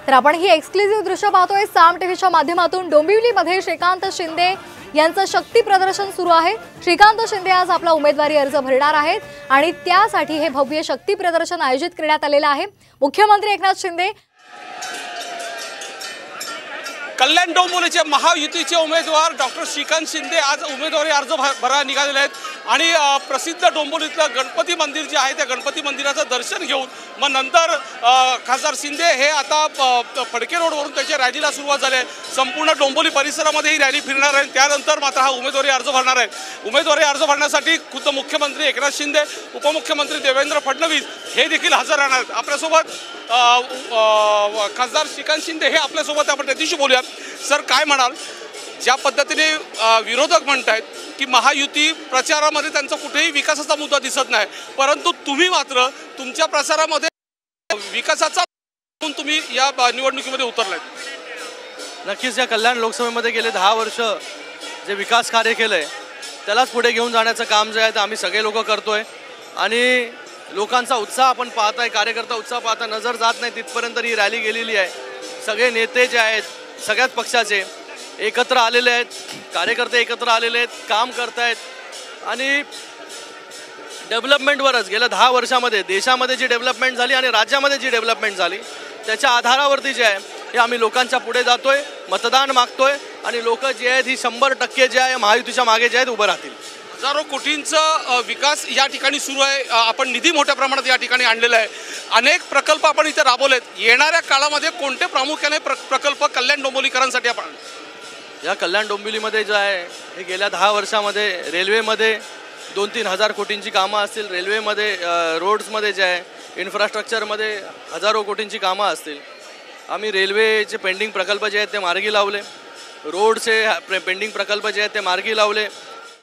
तर आपण ही एक्सक्लुझिव्ह दृश्य पाहतोय साम टीव्हीच्या माध्यमातून। डोंबिवलीमध्ये श्रीकांत शिंदे यांचं शक्ती प्रदर्शन सुरू आहे। श्रीकांत शिंदे आज आपला उमेदवारी अर्ज भरणार आहेत आणि त्यासाठी हे भव्य शक्ती प्रदर्शन आयोजित करण्यात आलेलं आहे। मुख्यमंत्री एकनाथ शिंदे, कल्याण डोंबिवलीचे महायुतीचे उमेदवार डॉक्टर श्रीकांत शिंदे आज उमेदवारी अर्ज भरायला निघालेले आहेत आणि प्रसिद्ध डोंबिवलीतलं गणपती मंदिर जे आहे त्या गणपती मंदिराचं दर्शन घेऊन मग नंतर खासदार शिंदे हे आता फडके रोडवरून त्याच्या रॅलीला सुरुवात झाली आहे। संपूर्ण डोंबिवली परिसरामध्ये ही रॅली फिरणार आहे। त्यानंतर मात्र हा उमेदवारी अर्ज भरणार आहे। उमेदवारी अर्ज भरण्यासाठी खुद्द मुख्यमंत्री एकनाथ शिंदे, उपमुख्यमंत्री देवेंद्र फडणवीस हे देखील हजर राहणार आहेत। आपल्यासोबत खासदार श्रीकांत शिंदे हे आपल्यासोबत, आपण त्याच्याशी बोलूयात। सर, काय म्हणाल, ज्या पद्धतीने विरोधक म्हणतायत की महायुती प्रचारामध्ये त्यांचा कुठेही विकासाचा मुद्दा दिसत नाही, परंतु तुम्ही मात्र तुमच्या प्रचारामध्ये विकासाचा तुम्ही या निवडणुकीमध्ये उतरलात। नक्कीच या कल्याण लोकसभेमध्ये गेले 10 वर्ष जे विकास कार्य केलंय त्यालाच पुढे घेऊन जाण्याचं काम जे आहे ते आम्ही सगळे लोक करतोय आणि लोकांचा उत्साह आपण पाहताय, कार्यकर्ता उत्साह पाहता नजर जात नाही तिथपर्यंत ही रॅली गेलेली आहे। सगळे नेते जे आहेत सगळ्याच पक्षाचे एकत्र आलेले आहेत, कार्यकर्ते एकत्र आलेले आहेत, काम करतायत आणि डेव्हलपमेंटवरच गेल्या 10 वर्षामध्ये देशामध्ये जी डेव्हलपमेंट झाली आणि राज्यामध्ये जी डेव्हलपमेंट झाली त्याच्या आधारावरती जे आहे हे आम्ही लोकांच्या पुढे जातोय, मतदान मागतोय आणि लोक जे आहेत ही 100% जे आहे महायुतीच्या मागे जे आहेत उभं राहतील। हजारो कोटींचा विकास या ठिकाणी सुरू आहे। आपण निधी मोठ्या प्रमाणात या ठिकाणी आणलेला आहे। अनेक प्रकल्प आपण इथे राबवलेत। येणाऱ्या काळामध्ये कोणते प्रामुख्याने प्रकल्प कल्याण डोंबिवलीकरांसाठी आपण या कल्याण डोंबिवलीमध्ये जे आहे हे गेल्या 10 वर्षामध्ये रेल्वेमध्ये 2-3 हजार कोटींची कामं असतील, रेल्वेमध्ये रोड्समध्ये जे आहे इन्फ्रास्ट्रक्चरमध्ये हजारो कोटींची कामं असतील। आम्ही रेल्वेचे पेंडिंग प्रकल्प जे आहेत ते मार्गी लावले, रोडचे पेंडिंग प्रकल्प जे आहेत ते मार्गी लावले।